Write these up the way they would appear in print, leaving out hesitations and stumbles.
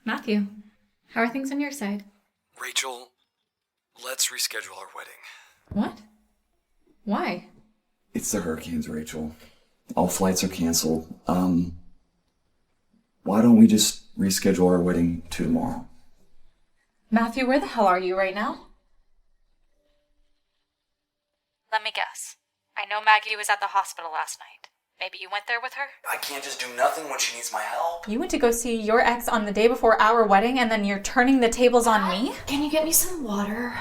Matthew, how are things on your side? Rachel, let's reschedule our wedding. What? Why? It's the hurricanes, Rachel. All flights are canceled. Why don't we just reschedule our wedding to tomorrow? Matthew, where the hell are you right now? Let me guess. I know Maggie was at the hospital last night. Maybe you went there with her? I can't just do nothing when she needs my help. You went to go see your ex on the day before our wedding and then you're turning the tables on me? Can you get me some water?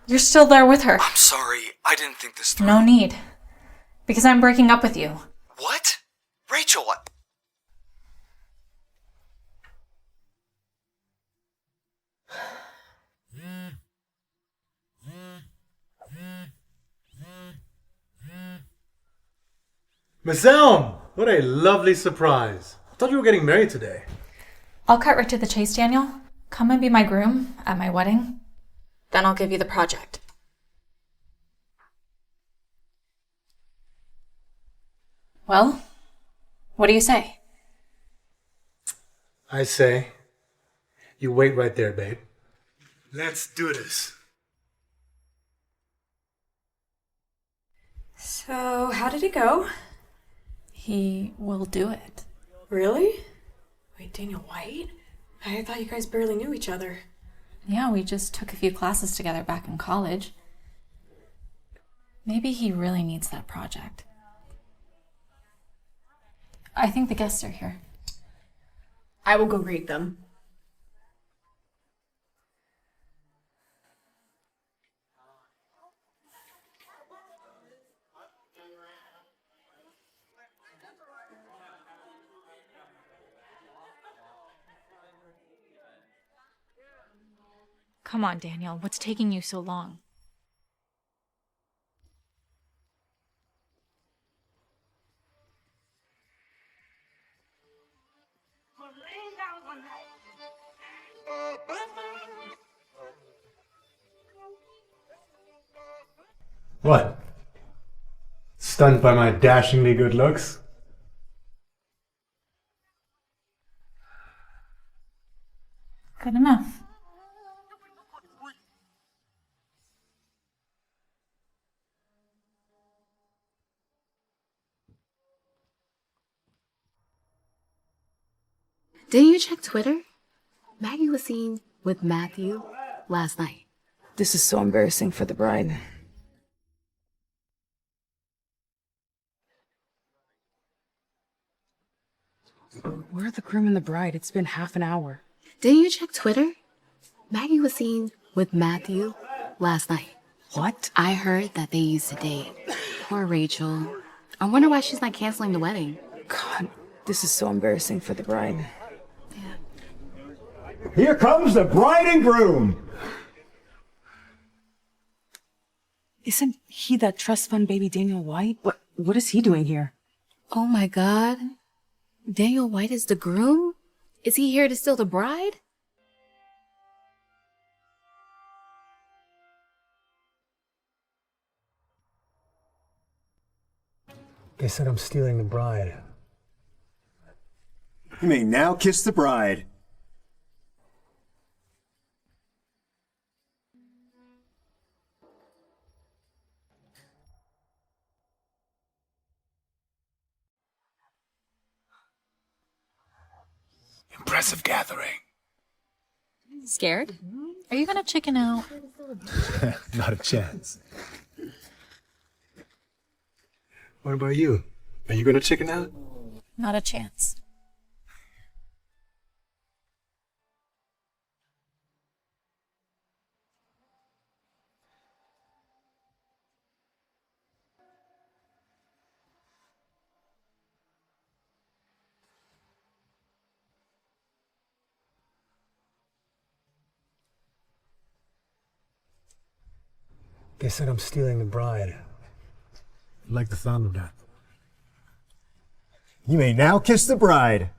You're still there with her. I'm sorry, I didn't think this through. No need. Because I'm breaking up with you. What? Rachel, what? Miss Elm! What a lovely surprise. I thought you were getting married today. I'll cut right to the chase, Daniel. Come and be my groom at my wedding. Then I'll give you the project. Well, what do you say? I say, you wait right there, babe. Let's do this. So, how did it go? He will do it. Really? Wait, Daniel White? I thought you guys barely knew each other. Yeah, we just took a few classes together back in college. Maybe he really needs that project. I think the guests are here. I will go greet them. Come on, Daniel. What's taking you so long? What? Stunned by my dashingly good looks? Good enough. Didn't you check Twitter? Maggie was seen with Matthew last night. This is so embarrassing for the bride. Where are the groom and the bride? It's been half an hour. Didn't you check Twitter? Maggie was seen with Matthew last night. What? I heard that they used to date. Poor Rachel. I wonder why she's not canceling the wedding. God, this is so embarrassing for the bride. Here comes the bride and groom. Isn't he that trust fund baby Daniel White? What is he doing here? Oh my God. Daniel White is the groom? Is he here to steal the bride? They said I'm stealing the bride. You may now kiss the bride. Impressive gathering. Scared? Are you gonna chicken out? Not a chance. What about you? Are you gonna chicken out? Not a chance. They said I'm stealing the bride. I like the sound of that. You may now kiss the bride.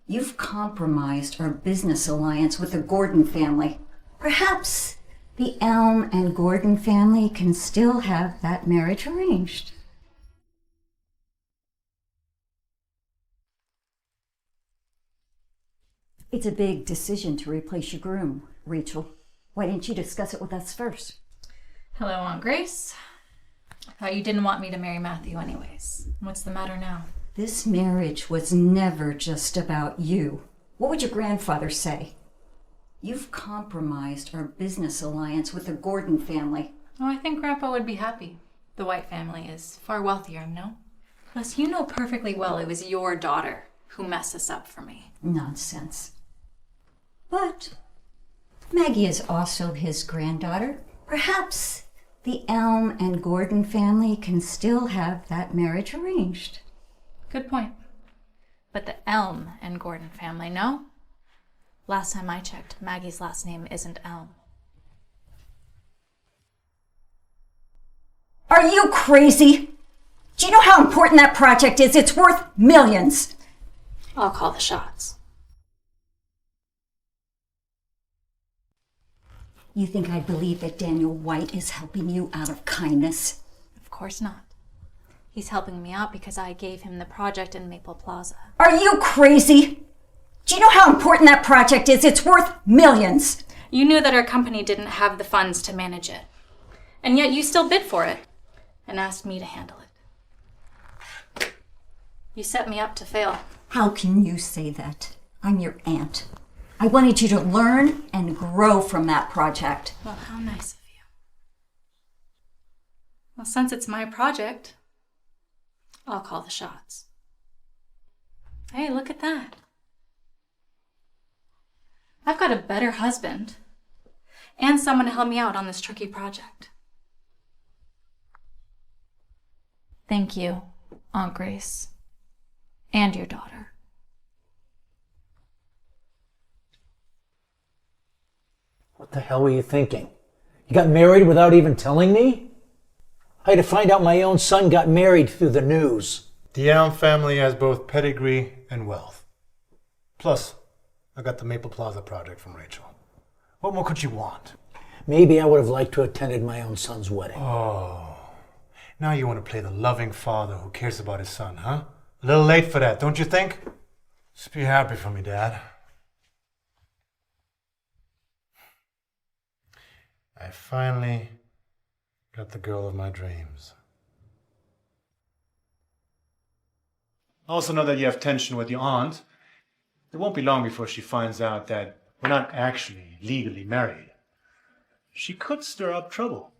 You've compromised our business alliance with the Gordon family. Perhaps the Elm and Gordon family can still have that marriage arranged. It's a big decision to replace your groom, Rachel. Why didn't you discuss it with us first? Hello, Aunt Grace. I thought you didn't want me to marry Matthew anyways. What's the matter now? This marriage was never just about you. What would your grandfather say? You've compromised our business alliance with the Gordon family. Oh, I think Grandpa would be happy. The White family is far wealthier, no? Plus, you know perfectly well it was your daughter who messed this up for me. Nonsense. But Maggie is also his granddaughter. Perhaps the Elm and Gordon family can still have that marriage arranged. Good point. But the Elm and Gordon family, no? Last time I checked, Maggie's last name isn't Elm. Are you crazy? Do you know how important that project is? It's worth millions. I'll call the shots. You think I believe that Daniel White is helping you out of kindness? Of course not. He's helping me out because I gave him the project in Maple Plaza. Are you crazy? Do you know how important that project is? It's worth millions. You knew that our company didn't have the funds to manage it. And yet you still bid for it and asked me to handle it. You set me up to fail. How can you say that? I'm your aunt. I wanted you to learn and grow from that project. Well, how nice of you. Well, since it's my project, I'll call the shots. Hey, look at that. I've got a better husband and someone to help me out on this tricky project. Thank you, Aunt Grace, and your daughter. What the hell were you thinking? You got married without even telling me? I had to find out my own son got married through the news. The Elm family has both pedigree and wealth. Plus, I got the Maple Plaza project from Rachel. What more could you want? Maybe I would have liked to have attended my own son's wedding. Oh, now you want to play the loving father who cares about his son, huh? A little late for that, don't you think? Just be happy for me, Dad. I finally got the girl of my dreams. I also know that you have tension with your aunt. It won't be long before she finds out that we're not actually legally married. She could stir up trouble.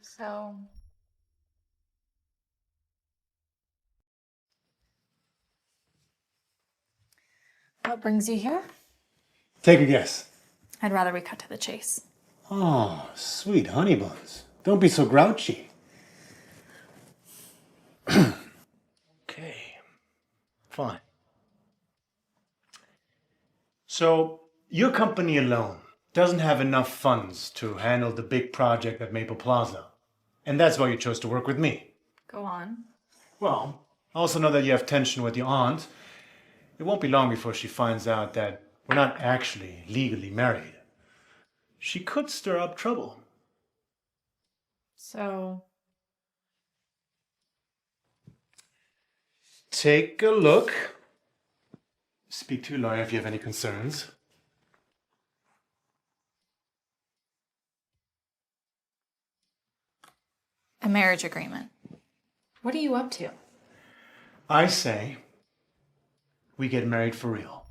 So, what brings you here? Take a guess. I'd rather we cut to the chase. Oh, sweet honey buns. Don't be so grouchy. Okay, fine. So, your company alone doesn't have enough funds to handle the big project at Maple Plaza. And that's why you chose to work with me. Go on. Well, I also know that you have tension with your aunt. It won't be long before she finds out that we're not actually legally married. She could stir up trouble. So, take a look. Speak to your lawyer if you have any concerns. a marriage agreement. What are you up to? I say we get married for real.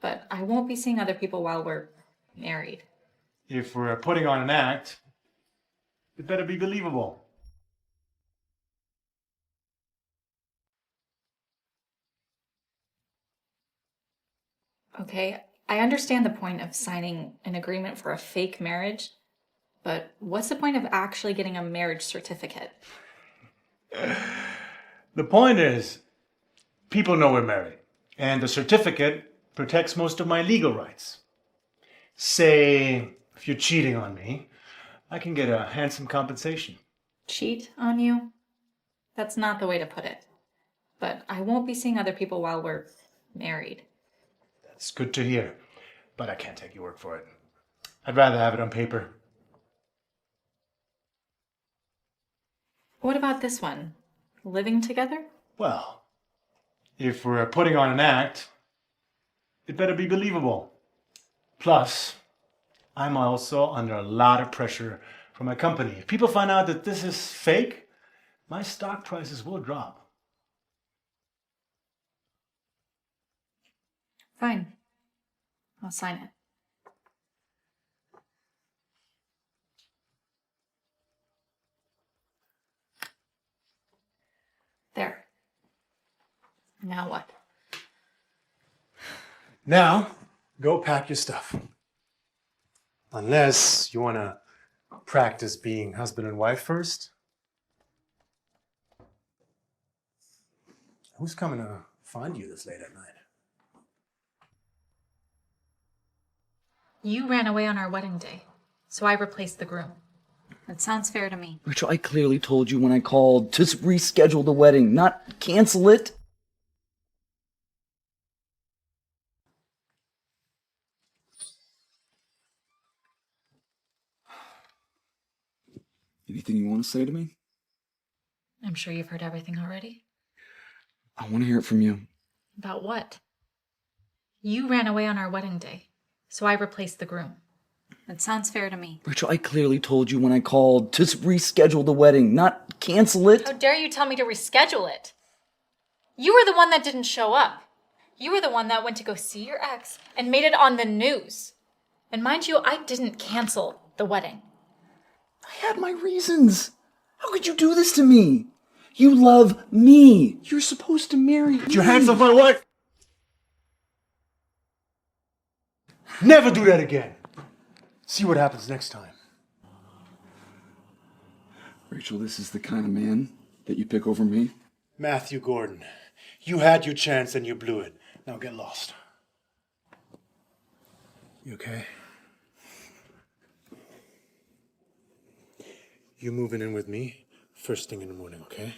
But I won't be seeing other people while we're married. If we're putting on an act, it better be believable. Okay, I understand the point of signing an agreement for a fake marriage, but what's the point of actually getting a marriage certificate? The point is, people know we're married, and the certificate protects most of my legal rights. Say, if you're cheating on me, I can get a handsome compensation. Cheat on you? That's not the way to put it. But I won't be seeing other people while we're married. That's good to hear, but I can't take your word for it. I'd rather have it on paper. What about this one? Living together? Well, if we're putting on an act, it better be believable. Plus, I'm also under a lot of pressure from my company. If people find out that this is fake, my stock prices will drop. Fine. I'll sign it. There. Now what? Now, go pack your stuff. Unless you want to practice being husband and wife first. Who's coming to find you this late at night? You ran away on our wedding day, so I replaced the groom. That sounds fair to me. Rachel, I clearly told you when I called to reschedule the wedding, not cancel it. Anything you want to say to me? I'm sure you've heard everything already. I want to hear it from you. About what? You ran away on our wedding day, so I replaced the groom. That sounds fair to me. Rachel, I clearly told you when I called to reschedule the wedding, not cancel it. How dare you tell me to reschedule it? You were the one that didn't show up. You were the one that went to go see your ex and made it on the news. And mind you, I didn't cancel the wedding. I had my reasons. How could you do this to me? You love me. You're supposed to marry me. Get your hands off my wife! Never do that again. See what happens next time. Rachel, this is the kind of man that you pick over me? Matthew Gordon, you had your chance and you blew it. Now get lost. You okay? You moving in with me first thing in the morning, okay?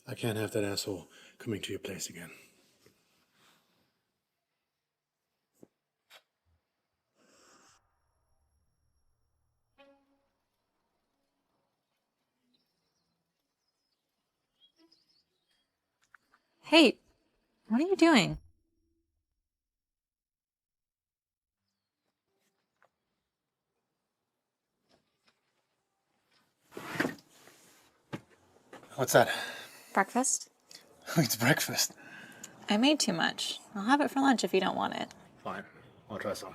I can't have that asshole coming to your place again. Hey, what are you doing? What's that? Breakfast? It's breakfast. I made too much. I'll have it for lunch if you don't want it. Fine, I'll try some.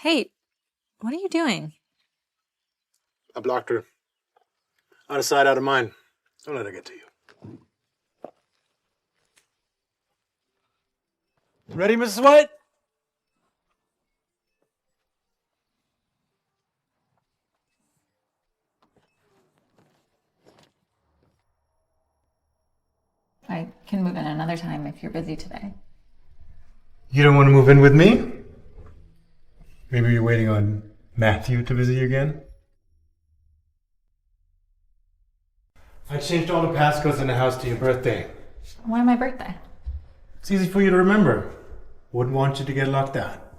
Hey, what are you doing? I blocked her. Out of sight, out of mind. Don't let her get to you. Ready, Mrs. White? I can move in another time if you're busy today. You don't want to move in with me? Maybe you're waiting on Matthew to visit you again? I changed all the passcodes in the house to your birthday. Why my birthday? It's easy for you to remember. Wouldn't want you to get locked out.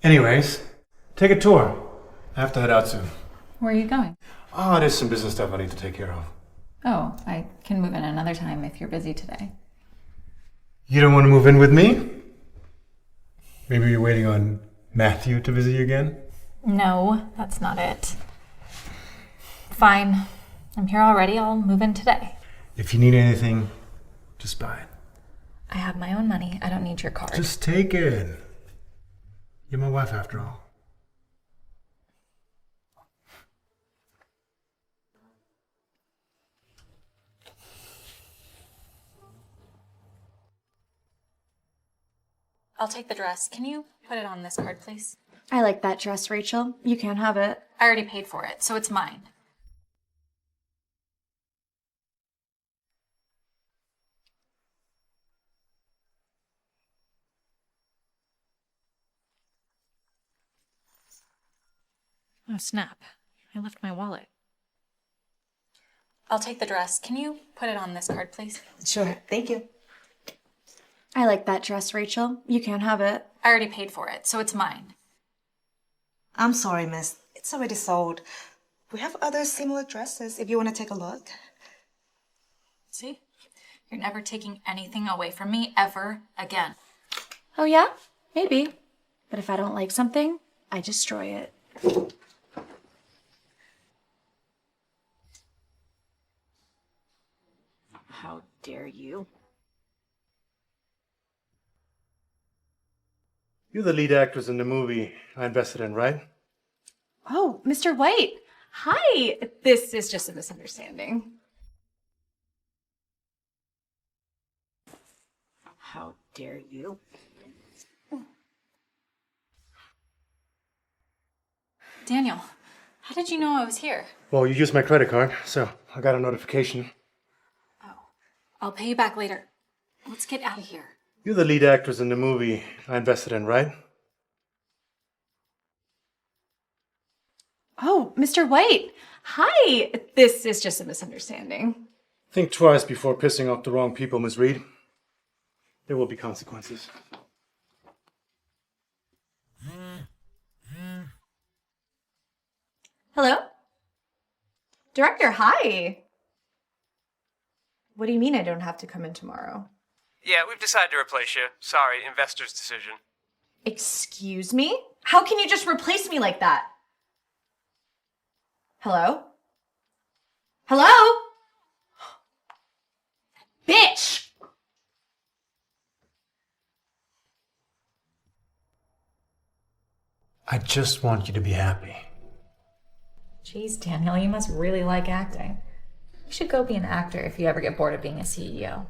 Anyways, take a tour. I have to head out soon. Where are you going? Oh, there's some business stuff I need to take care of. Oh, I can move in another time if you're busy today. You don't want to move in with me? Maybe you're waiting on Matthew to visit you again? No, that's not it. Fine. I'm here already. I'll move in today. If you need anything, just buy it. I have my own money. I don't need your card. Just take it. You're my wife after all. I'll take the dress. Can you put it on this card, please? I like that dress, Rachel. You can have it. I already paid for it, so it's mine. Oh, snap. I left my wallet. I'll take the dress. Can you put it on this card, please? Sure, thank you. I like that dress, Rachel. You can have it. I already paid for it, so it's mine. I'm sorry, miss. It's already sold. We have other similar dresses if you want to take a look. See? You're never taking anything away from me ever again. Oh, yeah? Maybe. But if I don't like something, I destroy it. How dare you? You're the lead actress in the movie I invested in, right? Oh, Mr. White. Hi. This is just a misunderstanding. How dare you? Daniel, how did you know I was here? Well, you used my credit card, so I got a notification. I'll pay you back later. Let's get out of here. You're the lead actress in the movie I invested in, right? Oh, Mr. White. Hi. This is just a misunderstanding. Think twice before pissing off the wrong people, Miss Reed. There will be consequences. Hello? Director, hi. What do you mean I don't have to come in tomorrow? Yeah, we've decided to replace you. Sorry, investor's decision. Excuse me? How can you just replace me like that? Hello? Hello? Bitch! I just want you to be happy. Jeez, Daniel, you must really like acting. You should go be an actor if you ever get bored of being a CEO.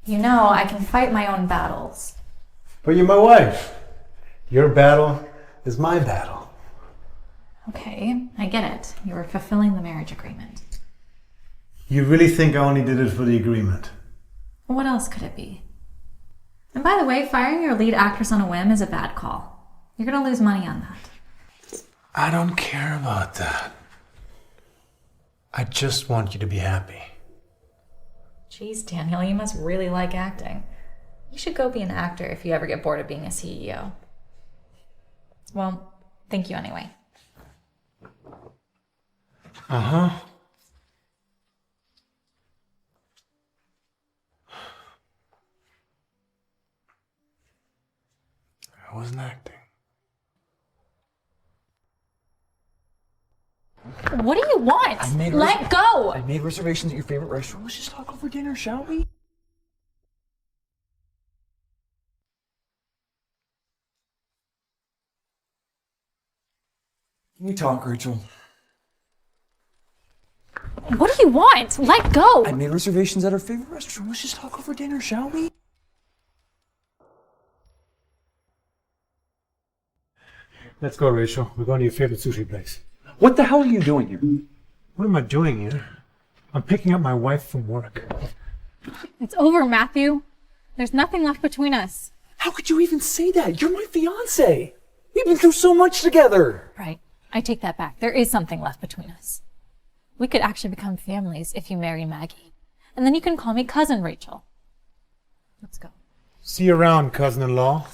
You know, I can fight my own battles. But you're my wife. Your battle is my battle. Okay, I get it. You were fulfilling the marriage agreement. You really think I only did it for the agreement? What else could it be? And by the way, firing your lead actress on a whim is a bad call. You're gonna lose money on that. I don't care about that. I just want you to be happy. Jeez, Daniel, you must really like acting. You should go be an actor if you ever get bored of being a CEO. Well, thank you anyway. Uh-huh. I wasn't acting. What do you want? Let go! I made reservations at your favorite restaurant. Let's just talk over dinner, shall we? Can we talk, Rachel? What do you want? Let go! I made reservations at our favorite restaurant. Let's just talk over dinner, shall we? Let's go, Rachel. We're going to your favorite sushi place. What the hell are you doing here? What am I doing here? I'm picking up my wife from work. It's over, Matthew. There's nothing left between us. How could you even say that? You're my fiance. We've been through so much together. Right. I take that back. There is something left between us. We could actually become families if you marry Maggie. And then you can call me Cousin Rachel. Let's go. See you around, cousin-in-law.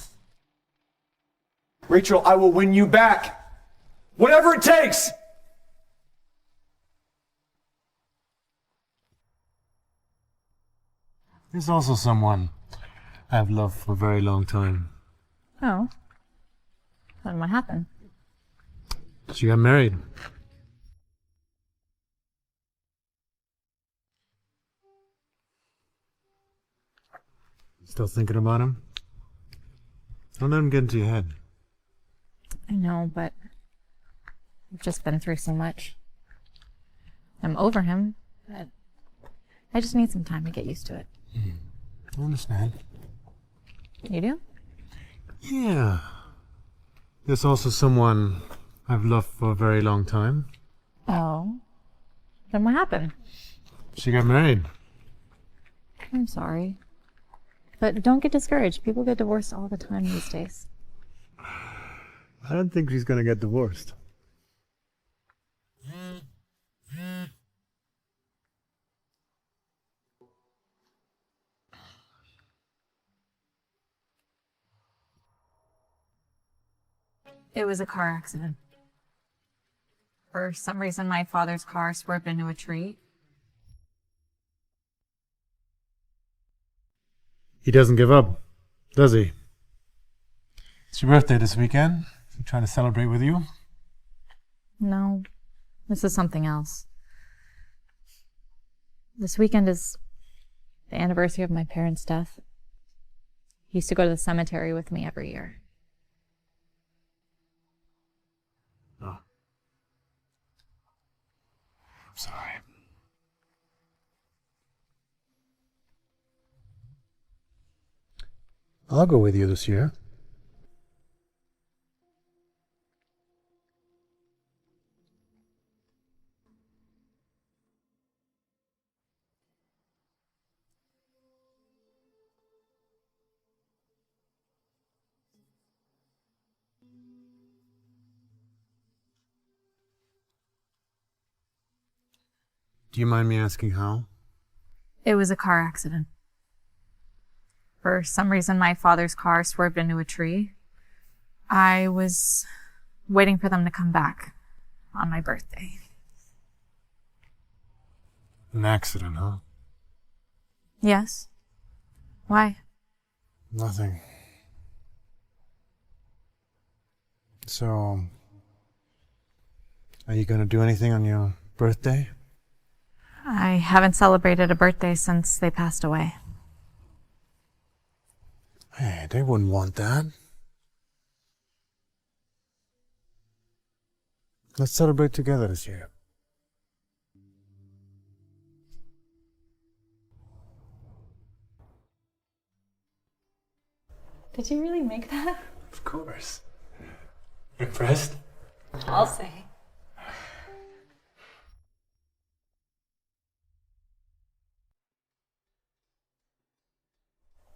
Rachel, I will win you back. Whatever it takes. There's also someone I've loved for a very long time. Oh. Then what happened? She got married. Still thinking about him? Don't let him get into your head. I know, but I've just been through so much. I'm over him, but I just need some time to get used to it. I understand. You do? Yeah. There's also someone I've loved for a very long time. Oh. Then what happened? She got married. I'm sorry. But don't get discouraged. People get divorced all the time these days. I don't think she's gonna get divorced. It was a car accident. For some reason, my father's car swerved into a tree. He doesn't give up, does he? It's your birthday this weekend. I'm trying to celebrate with you. No, this is something else. This weekend is the anniversary of my parents' death. He used to go to the cemetery with me every year. Oh. I'm sorry. I'll go with you this year. Do you mind me asking how? It was a car accident. For some reason, my father's car swerved into a tree. I was waiting for them to come back on my birthday. An accident, huh? Yes? Why? Nothing. So, are you gonna do anything on your birthday? I haven't celebrated a birthday since they passed away. Hey, they wouldn't want that. Let's celebrate together this year. Did you really make that? Of course. Impressed? I'll say.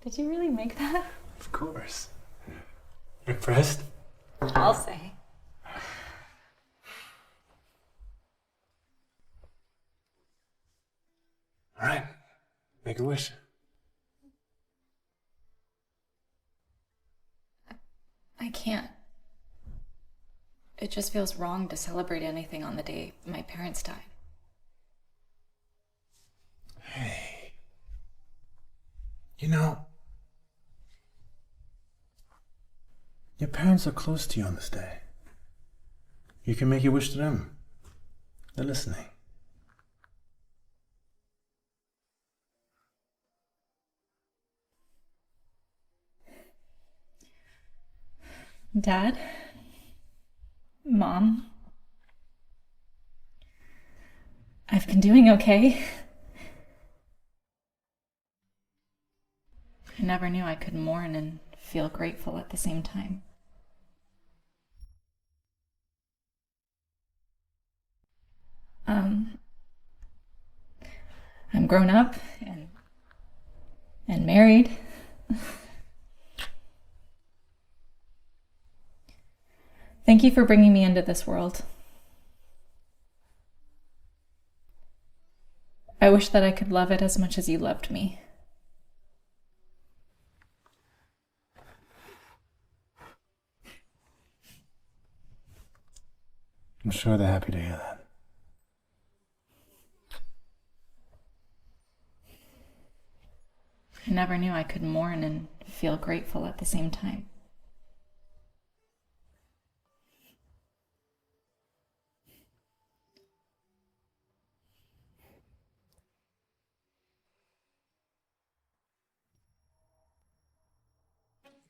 Did you really make that? Of course. Impressed? I'll say. All right. Make a wish. I can't. It just feels wrong to celebrate anything on the day my parents died. Hey. You know, your parents are close to you on this day. You can make your wish to them. They're listening. Dad? Mom? I've been doing okay. I never knew I could mourn and feel grateful at the same time. I'm grown up and married. Thank you for bringing me into this world. I wish that I could love it as much as you loved me. I'm sure they're happy to hear that. I never knew I could mourn and feel grateful at the same time.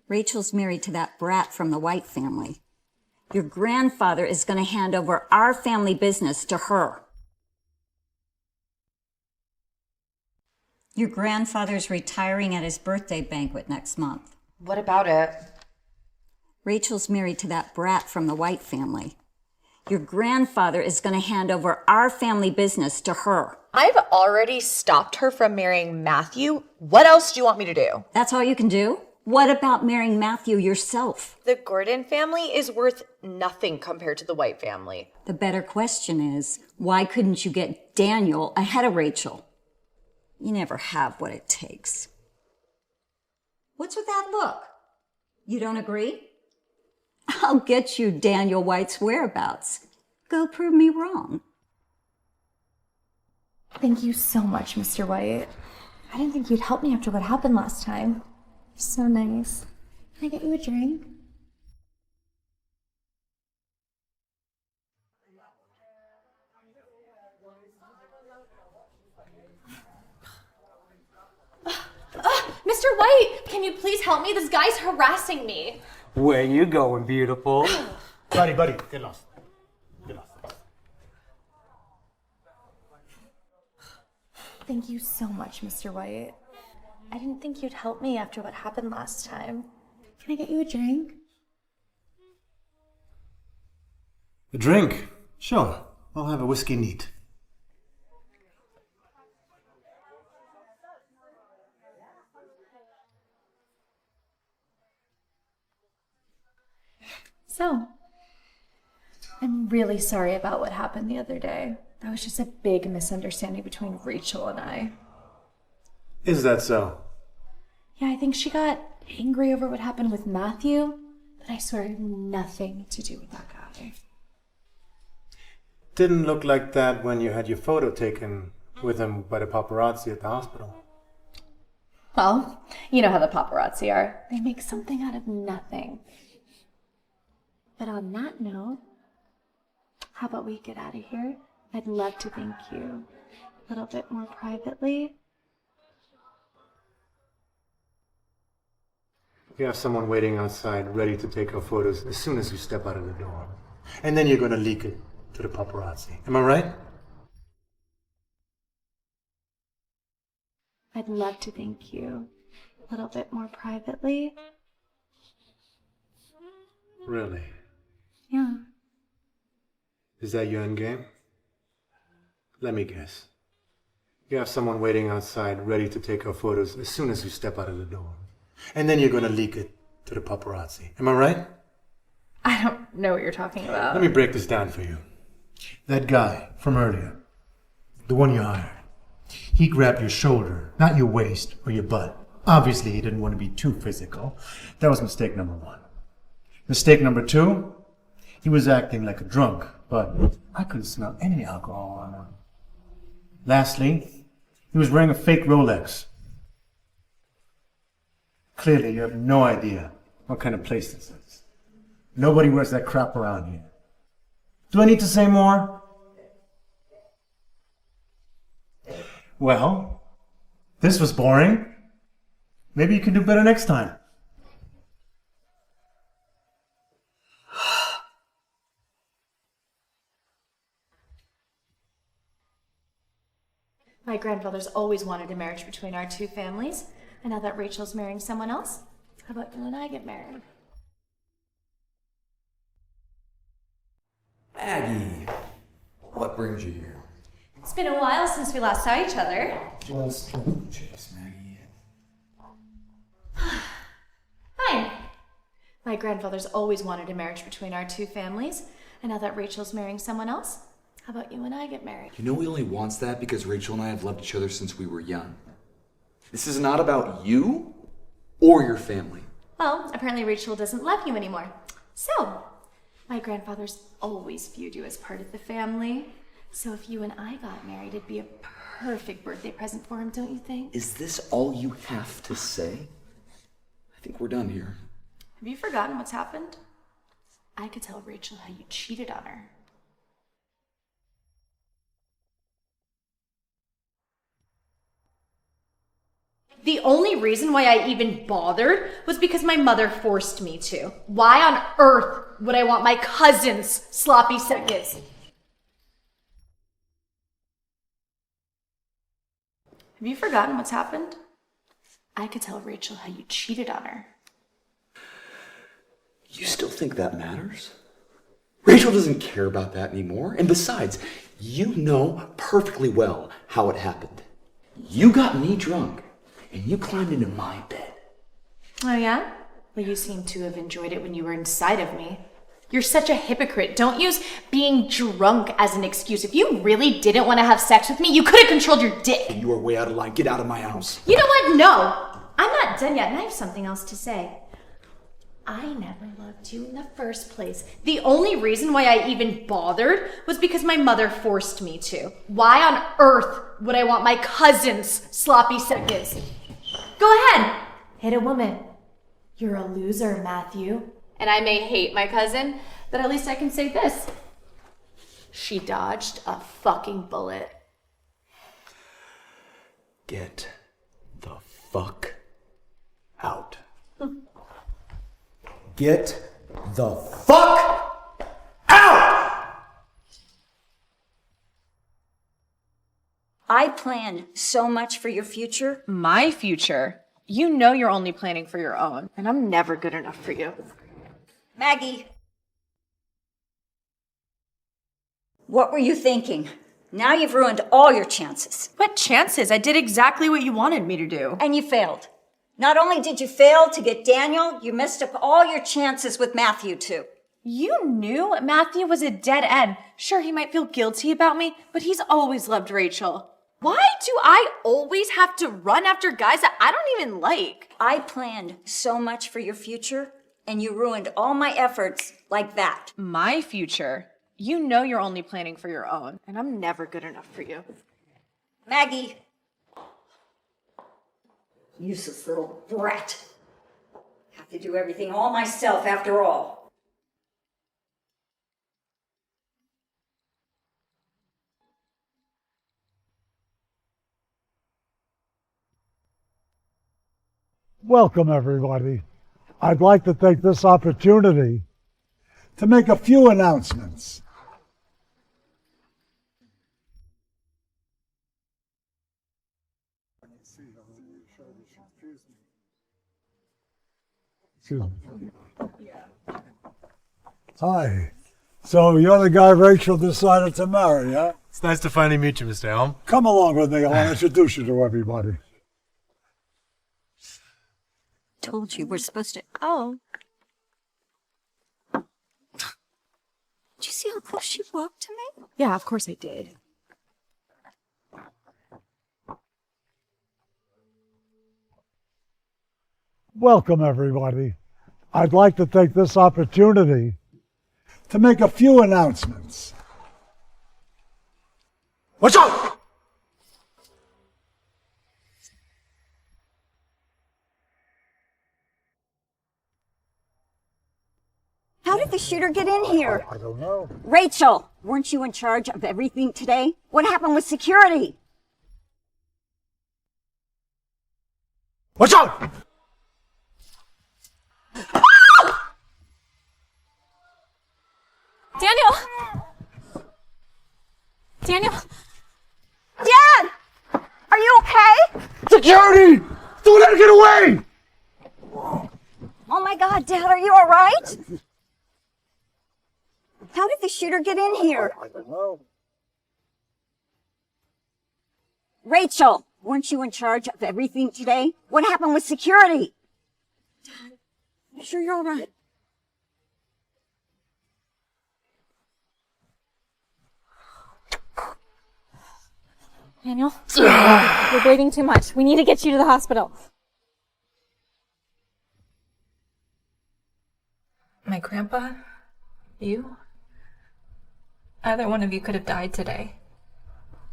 Rachel's married to that brat from the White family. Your grandfather is going to hand over our family business to her. Your grandfather's retiring at his birthday banquet next month. What about it? Rachel's married to that brat from the White family. Your grandfather is going to hand over our family business to her. I've already stopped her from marrying Matthew. What else do you want me to do? That's all you can do? What about marrying Matthew yourself? The Gordon family is worth nothing compared to the White family. The better question is, why couldn't you get Daniel ahead of Rachel? You never have what it takes. What's with that look? You don't agree? I'll get you Daniel White's whereabouts. Go prove me wrong. Thank you so much, Mr. White. I didn't think you'd help me after what happened last time. You're so nice. Can I get you a drink? Mr. White, can you please help me? This guy's harassing me. Where you going, beautiful? Buddy, get lost. Get lost. Thank you so much, Mr. White. I didn't think you'd help me after what happened last time. Can I get you a drink? A drink? Sure. I'll have a whiskey neat. So, I'm really sorry about what happened the other day. That was just a big misunderstanding between Rachel and I. Is that so? Yeah, I think she got angry over what happened with Matthew, but I swear it had nothing to do with that guy. Didn't look like that when you had your photo taken with him by the paparazzi at the hospital. Well, you know how the paparazzi are. They make something out of nothing. But on that note, how about we get out of here? I'd love to thank you a little bit more privately. You have someone waiting outside ready to take our photos as soon as we step out of the door. And then you're going to leak it to the paparazzi. Am I right? I'd love to thank you a little bit more privately. Really? Yeah. Is that your end game? Let me guess. You have someone waiting outside ready to take our photos as soon as we step out of the door. And then you're going to leak it to the paparazzi. Am I right? I don't know what you're talking about. Let me break this down for you. That guy from earlier, the one you hired, he grabbed your shoulder, not your waist or your butt. Obviously, he didn't want to be too physical. That was mistake number one. Mistake number two, he was acting like a drunk, but I couldn't smell any alcohol on him. Lastly, he was wearing a fake Rolex. Clearly, you have no idea what kind of place this is. Nobody wears that crap around here. Do I need to say more? Well, this was boring. Maybe you can do better next time. My grandfather's always wanted a marriage between our two families, and now that Rachel's marrying someone else, how about you and I get married? Maggie, what brings you here? It's been a while since we last saw each other. Just chase, Maggie. Fine. My grandfather's always wanted a marriage between our two families, and now that Rachel's marrying someone else, how about you and I get married? You know he only wants that because Rachel and I have loved each other since we were young. This is not about you or your family. Well, apparently Rachel doesn't love you anymore. So, my grandfather's always viewed you as part of the family. So if you and I got married, it'd be a perfect birthday present for him, don't you think? Is this all you have to say? I think we're done here. Have you forgotten what's happened? I could tell Rachel how you cheated on her. The only reason why I even bothered was because my mother forced me to. Why on earth would I want my cousin's sloppy seconds? Have Have you forgotten what's happened? I could tell Rachel how you cheated on her. You still think that matters? Rachel doesn't care about that anymore. And besides, you know perfectly well how it happened. You got me drunk, and you climbed into my bed. Oh yeah? Well, you seem to have enjoyed it when you were inside of me. You're such a hypocrite. Don't use being drunk as an excuse. If you really didn't want to have sex with me, you could have controlled your dick. You are way out of line. Get out of my house. You know what? No! I'm not done yet, and I have something else to say. I never loved you in the first place. The only reason why I even bothered was because my mother forced me to. Why on earth would I want my cousin's sloppy seconds? Go ahead. Hit a woman. You're a loser, Matthew. And I may hate my cousin, but at least I can say this. She dodged a fucking bullet. Get the fuck out. Get the fuck out! I plan so much for your future. My future? You know you're only planning for your own, and I'm never good enough for you. Maggie, what were you thinking? Now you've ruined all your chances. What chances? I did exactly what you wanted me to do. And you failed. Not only did you fail to get Daniel, you messed up all your chances with Matthew, too. You knew Matthew was a dead end. Sure, he might feel guilty about me, but he's always loved Rachel. Why do I always have to run after guys that I don't even like? I planned so much for your future, and you ruined all my efforts like that. My future? You know you're only planning for your own, and I'm never good enough for you. Maggie. Useless little brat. Have to do everything all myself after all. Welcome, everybody. I'd like to take this opportunity to make a few announcements. Excuse me. Hi. So you're the guy Rachel decided to marry, huh? It's nice to finally meet you, Mr. Elm. Come along with me. I'll introduce you to everybody. Told you we're supposed to. Oh. Did you see how close she walked to me? Yeah, of course I did. Welcome, everybody. I'd like to take this opportunity to make a few announcements. Watch out! How did the shooter get in here? I don't know. Rachel, weren't you in charge of everything today? What happened with security? Watch out! Daniel! Daniel! Dad! Are you okay? Security! Don't let her get away! Oh my God, Dad, are you all right? How did the shooter get in here? I don't know. Rachel, weren't you in charge of everything today? What happened with security? Dad, you sure you're all right? Daniel, you're bleeding too much. We need to get you to the hospital. My grandpa? You? Either one of you could have died today.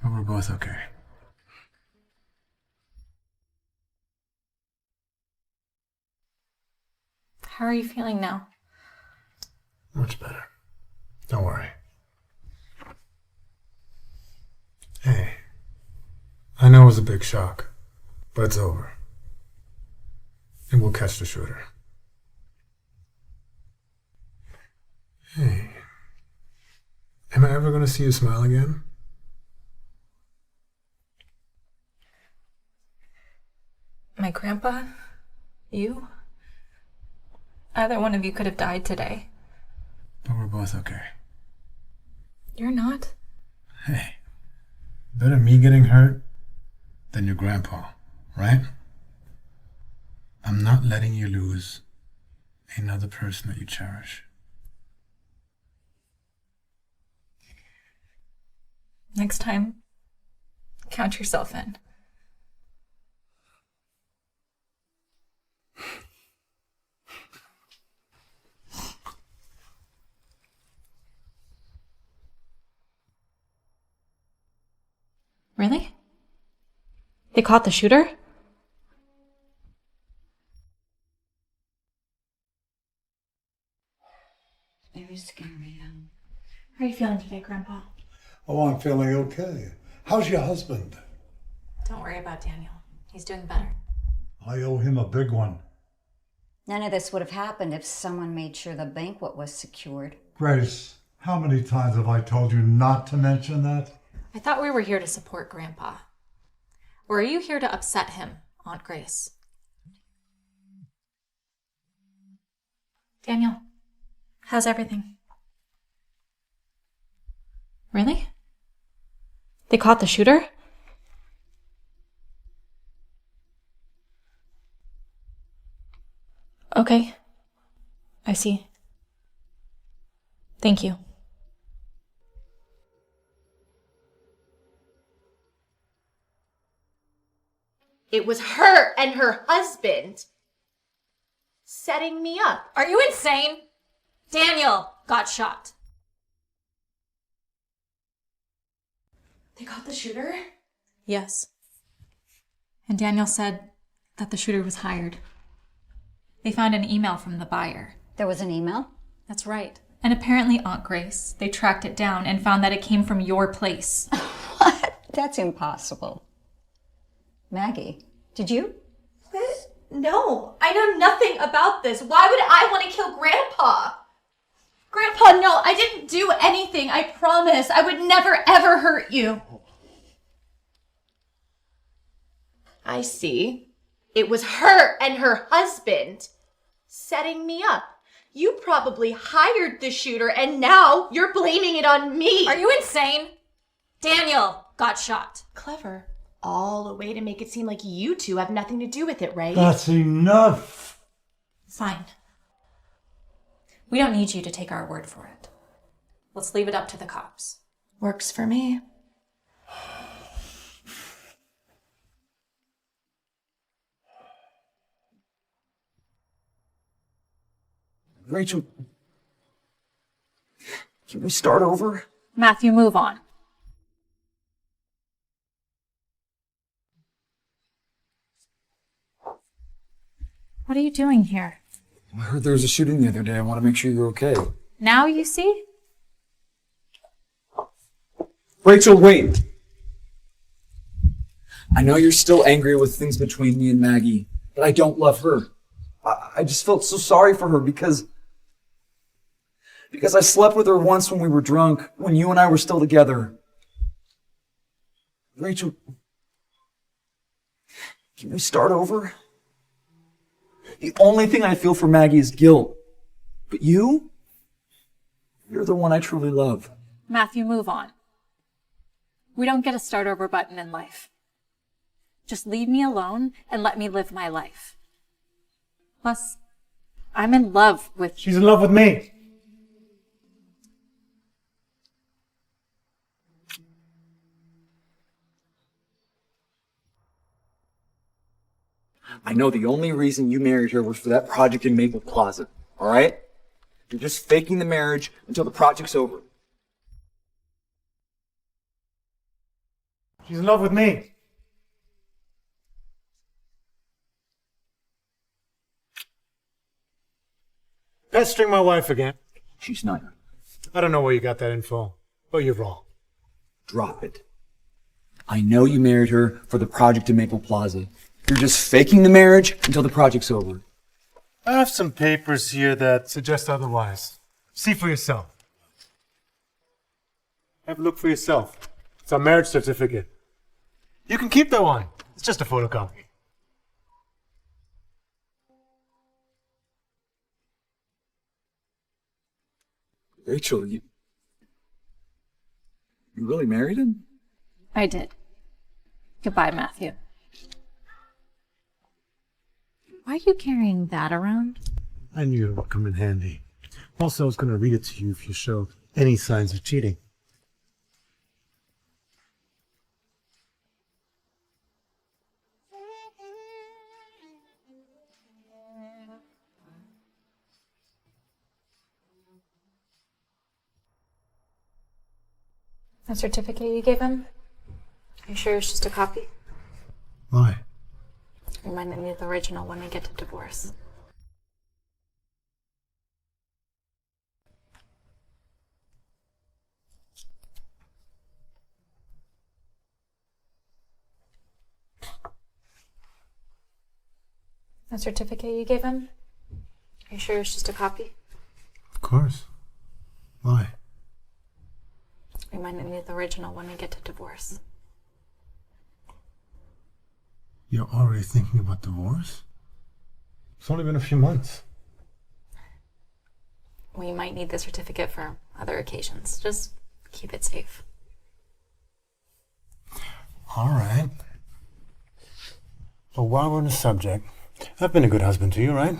But we're both okay. How are you feeling now? Much better. Don't worry. Hey, I know it was a big shock, but it's over. And we'll catch the shooter. Hey, am I ever going to see you smile again? My grandpa? You? Either one of you could have died today. But we're both okay. You're not. Hey, better me getting hurt than your grandpa, right? I'm not letting you lose another person that you cherish. Next time, count yourself in. Really? They caught the shooter? Very scary. How are you feeling today, Grandpa? Oh, I'm feeling okay. How's your husband? Don't worry about Daniel. He's doing better. I owe him a big one. None of this would have happened if someone made sure the banquet was secured. Grace, how many times have I told you not to mention that? I thought we were here to support Grandpa. Or are you here to upset him, Aunt Grace? Daniel, how's everything? Really? They caught the shooter? Okay. I see. Thank you. It was her and her husband setting me up. Are you insane? Daniel got shot. They caught the shooter? Yes. And Daniel said that the shooter was hired. They found an email from the buyer. There was an email? That's right. And apparently, Aunt Grace, they tracked it down and found that it came from your place. What? That's impossible. Maggie, did you? No, I know nothing about this. Why would I want to kill Grandpa? Grandpa, no, I didn't do anything. I promise. I would never, ever hurt you. I see. It was her and her husband setting me up. You probably hired the shooter and now you're blaming it on me. Are you insane? Daniel got shot. Clever. All a way to make it seem like you two have nothing to do with it, right? That's enough. Fine. We don't need you to take our word for it. Let's leave it up to the cops. Works for me. Rachel, can we start over? Matthew, move on. What are you doing here? I heard there was a shooting the other day. I want to make sure you're okay. Now you see? Rachel, wait! I know you're still angry with things between me and Maggie, but I don't love her. I just felt so sorry for her because I slept with her once when we were drunk, when you and I were still together. Rachel, can we start over? The only thing I feel for Maggie is guilt. But you're the one I truly love. Matthew, move on. We don't get a start over button in life. Just leave me alone and let me live my life. Plus, I'm in love with... She's in love with me. I know the only reason you married her was for that project in Maple Plaza, all right? You're just faking the marriage until the project's over. She's in love with me. Pestering my wife again. She's not. I don't know where you got that info, but you're wrong. Drop it. I know you married her for the project in Maple Plaza. You're just faking the marriage until the project's over. I have some papers here that suggest otherwise. See for yourself. Have a look for yourself. It's our marriage certificate. You can keep that one. It's just a photocopy. Rachel, you really married him? I did. Goodbye, Matthew. Why are you carrying that around? I knew it would come in handy. Also, I was going to read it to you if you show any signs of cheating. That certificate you gave him? Are you sure it's just a copy? Why? We might need the original when we get to divorce. That certificate you gave him? Are you sure it's just a copy? Of course. Why? We might need the original when we get to divorce. You're already thinking about divorce? It's only been a few months. We might need the certificate for other occasions. Just keep it safe. All right. But while we're on the subject, I've been a good husband to you, right?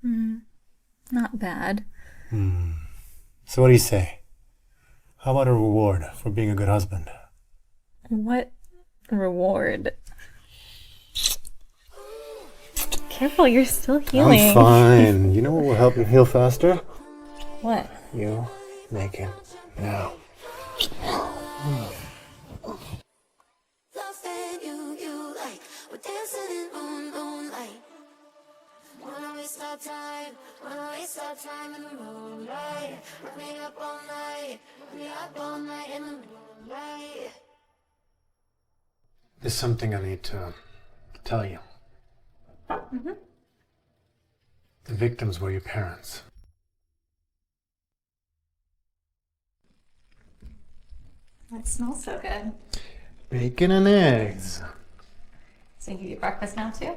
Not bad. So what do you say? How about a reward for being a good husband? What reward? Careful, you're still healing. I'm fine. You know what will help you heal faster? What? You naked now. There's something I need to tell you. The victims were your parents. That smells so good. Bacon and eggs. So you give you breakfast now too?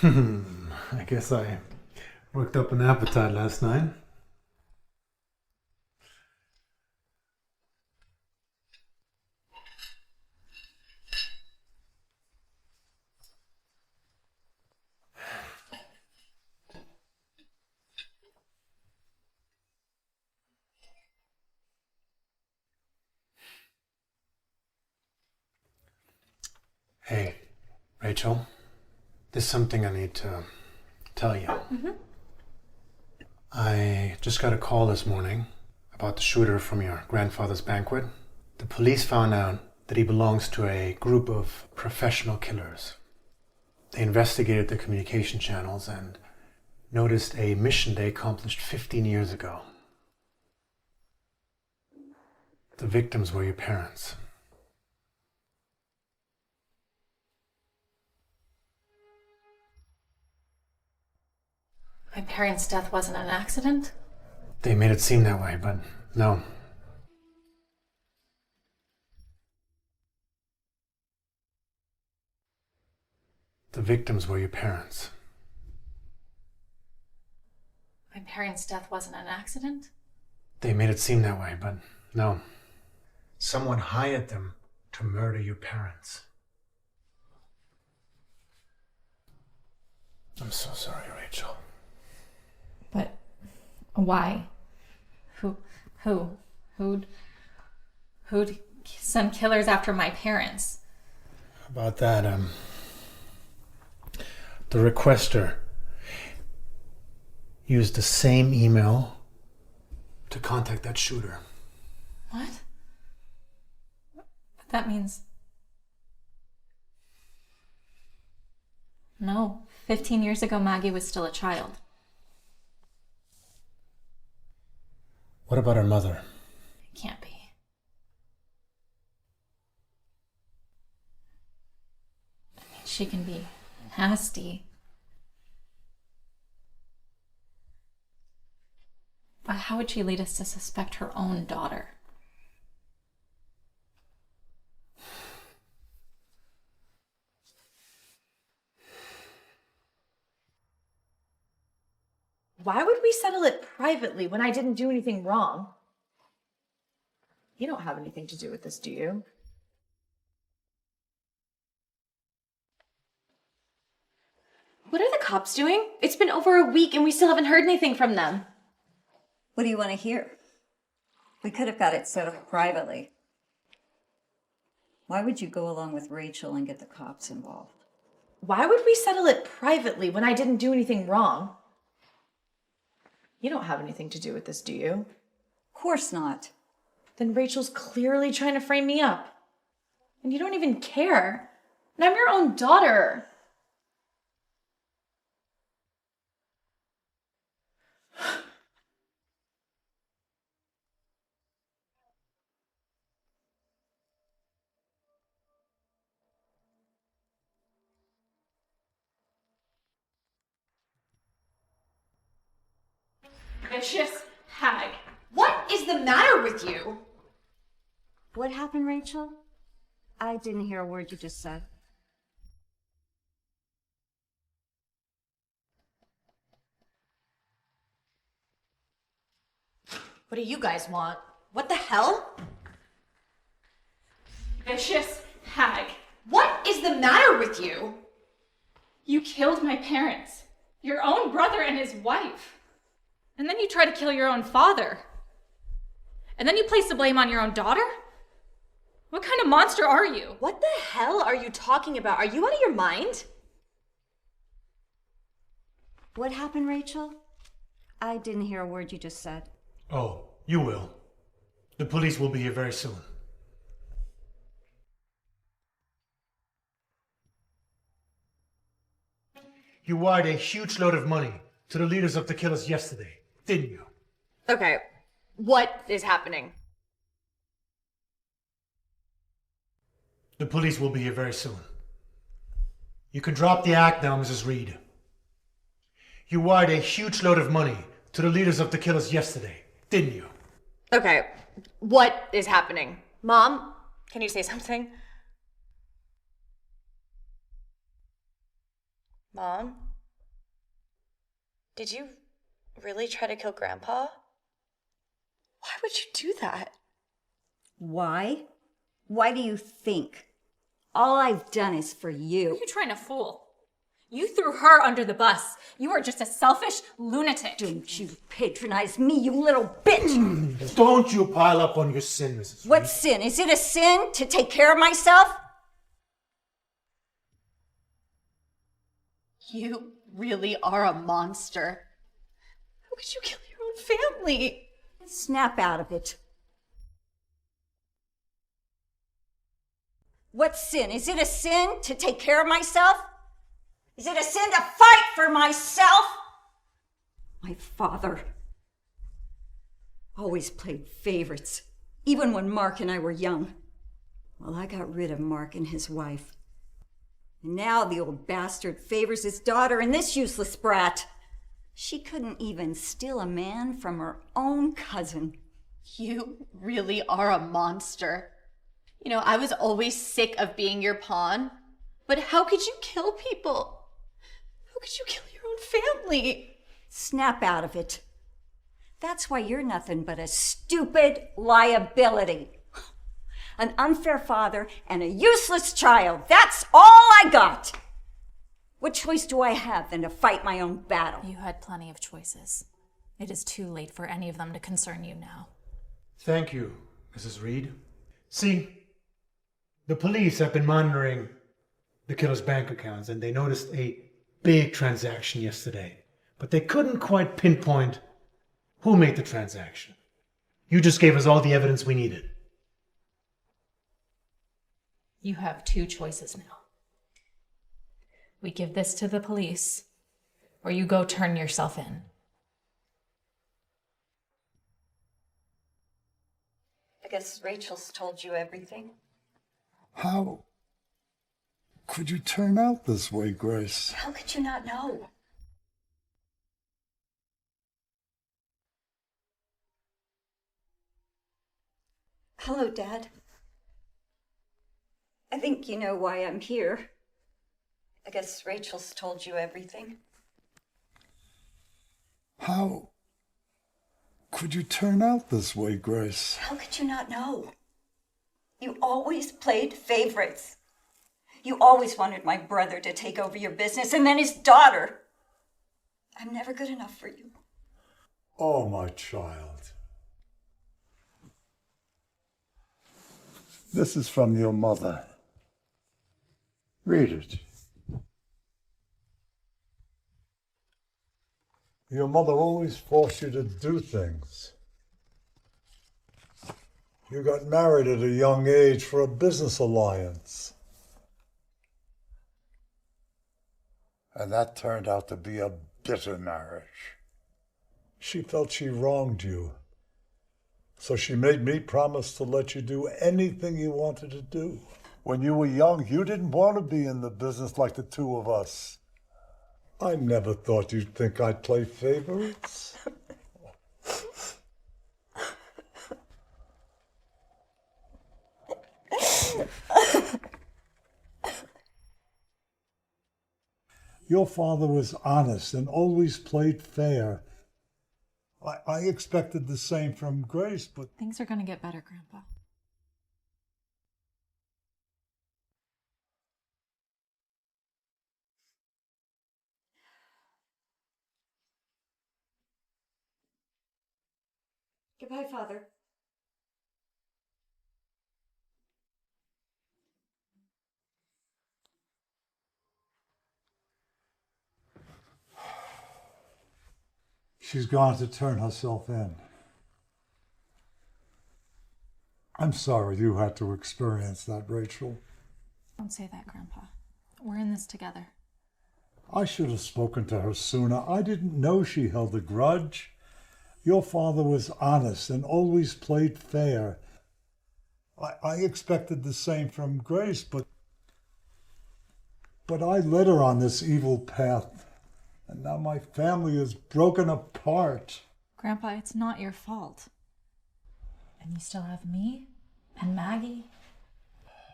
I guess I worked up an appetite last night. Hey, Rachel, there's something I need to tell you. I just got a call this morning about the shooter from your grandfather's banquet. The police found out that he belongs to a group of professional killers. They investigated their communication channels and noticed a mission they accomplished 15 years ago. The victims were your parents. My parents' death wasn't an accident? They made it seem that way, but no. The victims were your parents. My parents' death wasn't an accident? They made it seem that way, but no. Someone hired them to murder your parents. I'm so sorry, Rachel. But why? Who'd send killers after my parents? About that, the requester used the same email to contact that shooter. What? But that means... No, 15 years ago Maggie was still a child. What about her mother? It can't be. I mean, she can be nasty. But how would she lead us to suspect her own daughter? Why would we settle it privately when I didn't do anything wrong? You don't have anything to do with this, do you? What are the cops doing? It's been over a week and we still haven't heard anything from them. What do you want to hear? We could have got it set up privately. Why would you go along with Rachel and get the cops involved? Why would we settle it privately when I didn't do anything wrong? You don't have anything to do with this, do you? Of course not. Then Rachel's clearly trying to frame me up. And you don't even care. And I'm your own daughter. Vicious hag. What is the matter with you? What happened, Rachel? I didn't hear a word you just said. What do you guys want? What the hell? Vicious hag. What is the matter with you? You killed my parents, your own brother and his wife. And then you try to kill your own father. And then you place the blame on your own daughter? What kind of monster are you? What the hell are you talking about? Are you out of your mind? What happened, Rachel? I didn't hear a word you just said. Oh, you will. The police will be here very soon. You wired a huge load of money to the leaders of the killers yesterday, didn't you? Okay, what is happening? The police will be here very soon. You can drop the act now, Mrs. Reed. You wired a huge load of money to the leaders of the killers yesterday, didn't you? Okay, what is happening? Mom, can you say something? Mom? Did you really try to kill Grandpa? Why would you do that? Why? Why do you think? All I've done is for Who you. are you trying to fool? You threw her under the bus. You are just a selfish lunatic. Don't you patronize me, you little bitch! Don't you pile up on your sin, Mrs. Reed. What sin? Is it a sin to take care of myself? You really are a monster. How could you kill your own family? Snap out of it. What sin? Is it a sin to take care of myself? Is it a sin to fight for myself? My father always played favorites, even when Mark and I were young. Well, I got rid of Mark and his wife. And now the old bastard favors his daughter and this useless brat. She couldn't even steal a man from her own cousin. You really are a monster. You know, I was always sick of being your pawn. But how could you kill people? How could you kill your own family? Snap out of it. That's why you're nothing but a stupid liability. An unfair father and a useless child. That's all I got. What choice do I have than to fight my own battle? You had plenty of choices. It is too late for any of them to concern you now. Thank you, Mrs. Reed. See, the police have been monitoring the killer's bank accounts and they noticed a big transaction yesterday. But they couldn't quite pinpoint who made the transaction. You just gave us all the evidence we needed. You have two choices now. We give this to the police, or you go turn yourself in. I guess Rachel's told you everything. How could you turn out this way, Grace? How could you not know? Hello, Dad. I think you know why I'm here. I guess Rachel's told you everything. How could you turn out this way, Grace? How could you not know? You always played favorites. You always wanted my brother to take over your business and then his daughter. I'm never good enough for you. Oh, my child. This is from your mother. Read it. Your mother always forced you to do things. You got married at a young age for a business alliance. And that turned out to be a bitter marriage. She felt she wronged you. So she made me promise to let you do anything you wanted to do. When you were young, you didn't want to be in the business like the two of us. I never thought you'd think I'd play favorites. Your father was honest and always played fair. I expected the same from Grace, but... Things are gonna get better, Grandpa. Goodbye, Father. She's gone to turn herself in. I'm sorry you had to experience that, Rachel. Don't say that, Grandpa. We're in this together. I should have spoken to her sooner. I didn't know she held a grudge. Your father was honest and always played fair. I expected the same from Grace, but I led her on this evil path. And now my family is broken apart. Grandpa, it's not your fault. And you still have me and Maggie.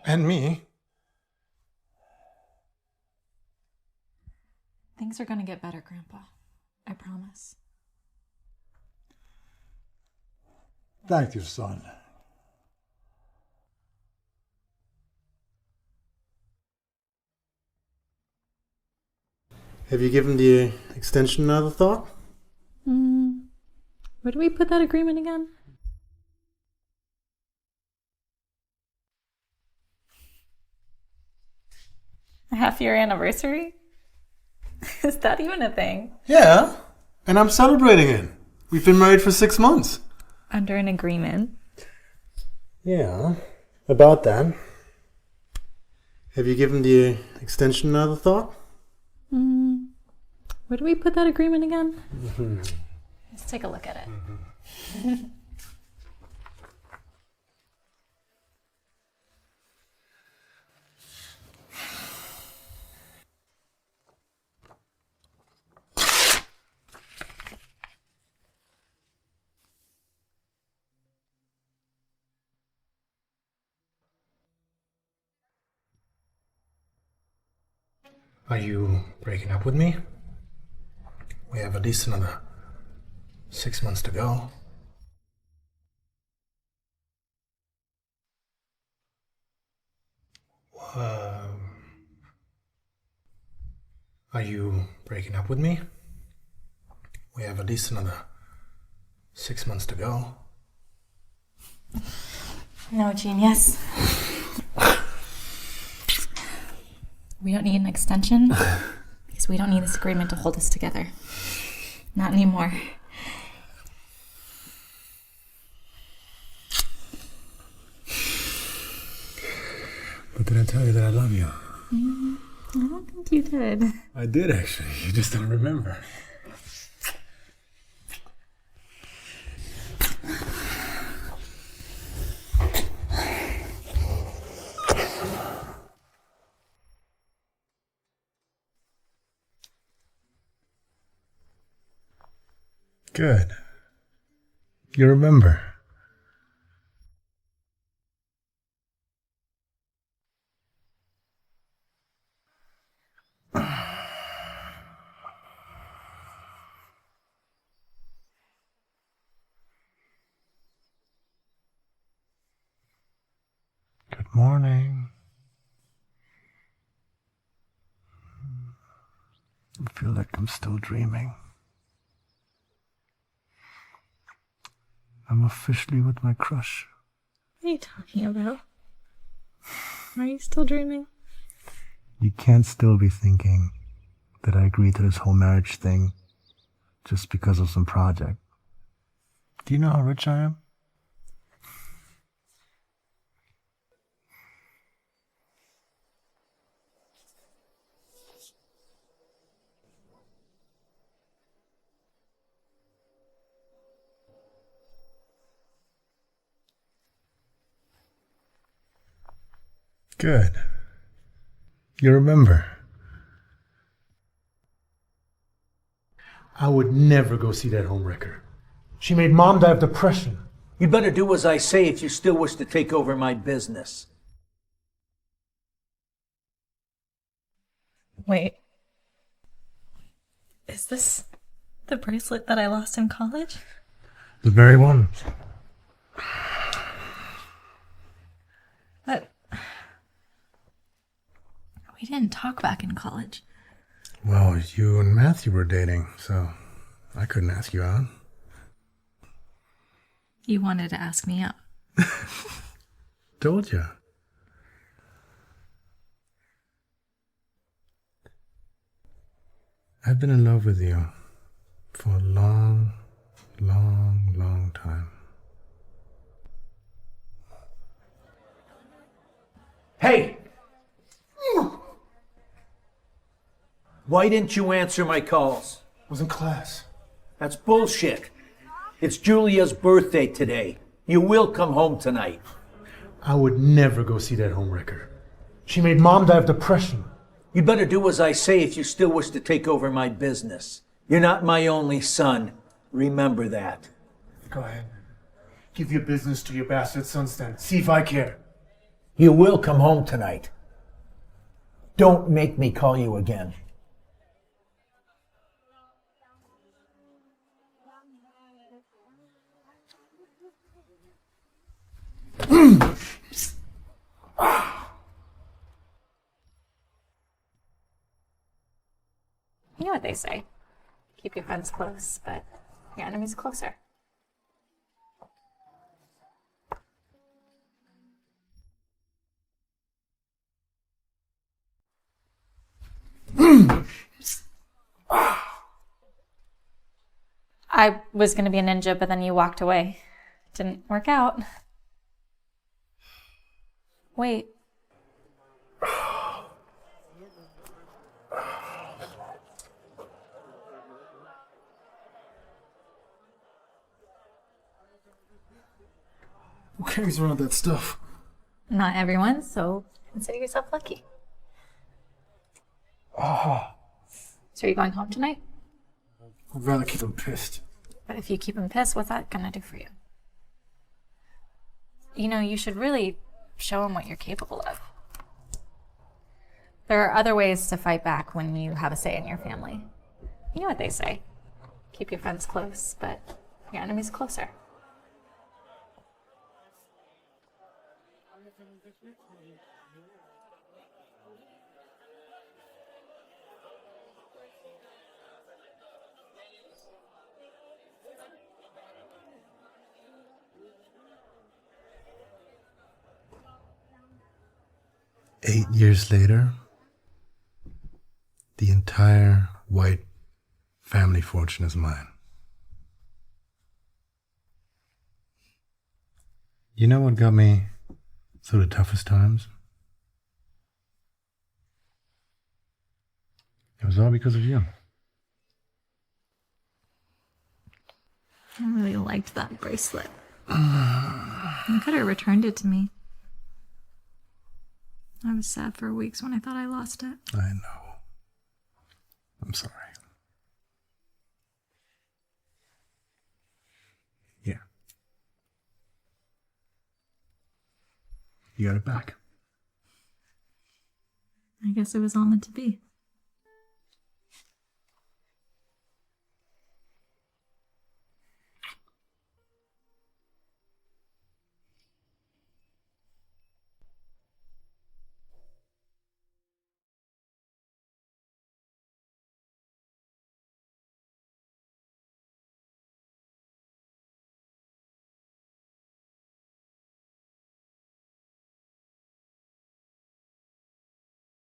And me. Things are gonna get better, Grandpa. I promise. Thank you, son. Have you given the extension another thought? Where do we put that agreement again? A half-year anniversary? Is that even a thing? Yeah, and I'm celebrating it. We've been married for 6 months. Under an agreement? Yeah, about that. Have you given the extension another thought? Where do we put that agreement again? Let's take a look at it. Are you breaking up with me? We have at least another 6 months to go. Are you breaking up with me? We have at least another 6 months to go. No, genius. We don't need an extension because we don't need this agreement to hold us together. Not anymore. But did I tell you that I love you? I don't think you did. I did actually. You just don't remember. Good. You remember. Morning. I feel like I'm still dreaming. I'm officially with my crush. What are you talking about? Are you still dreaming? You can't still be thinking that I agreed to this whole marriage thing just because of some project. Do you know how rich I am? Good. You remember. I would never go see that homewrecker. She made Mom die of depression. You'd better do as I say if you still wish to take over my business. Wait. Is this the bracelet that I lost in college? The very one. But we didn't talk back in college. Well, you and Matthew were dating, so I couldn't ask you out. You wanted to ask me out. Told ya. I've been in love with you for a long, long, long time. Hey! Why didn't you answer my calls? I was in class. That's bullshit. It's Julia's birthday today. You will come home tonight. I would never go see that homewrecker. She made Mom die of depression. You'd better do as I say if you still wish to take over my business. You're not my only son. Remember that. Go ahead. Give your business to your bastard sons then. See if I care. You will come home tonight. Don't make me call you again. You know what they say. Keep your friends close, but your enemies closer. I was going to be a ninja, but then you walked away. Didn't work out. Wait. Who carries around that stuff? Not everyone, so consider yourself lucky. So are you going home tonight? I'd rather keep him pissed. But if you keep him pissed, what's that gonna do for you? You know, you should really show him what you're capable of. There are other ways to fight back when you have a say in your family. You know what they say. Keep your friends close, but your enemies closer. Eight years later, the entire White family fortune is mine. You know what got me through the toughest times? It was all because of you. I really liked that bracelet. You could have returned it to me. I was sad for weeks when I thought I lost it. I know. I'm sorry. Yeah. You got it back. I guess it was all meant to be.